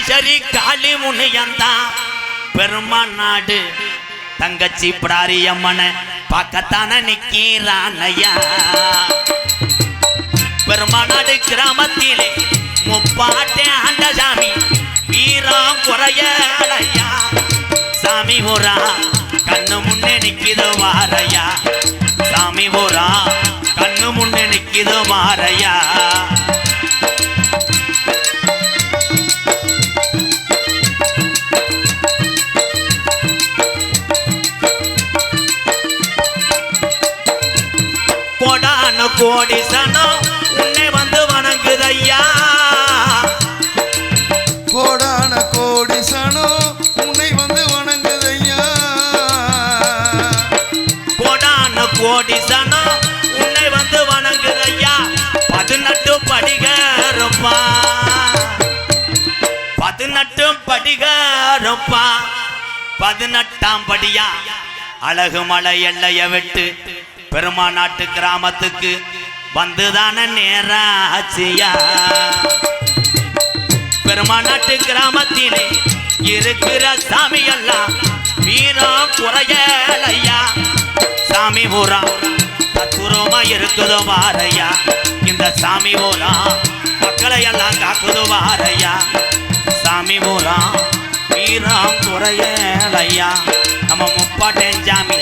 சரி காளி முனியந்தான் பெருமாள் நாடு தங்கச்சி பிடாரியம்மன பக்கத்தான நிக்கிறான் ஐயா. பெருமாநாடு கிராமத்திலே முப்பாட்டே ஆண்ட சாமி வீரம் குறையலையா. சாமி ஊரா கண்ணு முன்னே நிக்கிது வாரையா. சாமி ஊரா கண்ணு முன்னே நிக்கிது வாரையா. கோடான கோடி சனம் உன்னை வந்து வணங்குதையா. கோடான கோடி சனம் உன்னை வந்து வணங்குதையா. கோடான கோடி சனம் உன்னை வந்து வணங்குதையா. 18 படிகரப்பா 18 படிகரப்பா 18ஆம் படியா அழகு மலை எல்லைய விட்டு பெருமாநாட்டு கிராமத்துக்கு வந்துதான நேராச்சியா. பெருமாநாட்டு கிராமத்திலே இருக்கிற சாமி எல்லாம் வீரம் குறையலையா. சாமி ஊரா தத்துரமா இருக்குதோ வாரையா. இந்த சாமி ஊரா மக்களை எல்லாம் காக்குதோ வாரையா. சாமி ஊரா வீரம் குறையலையா. நம்ம முப்பாட்டன் சாமி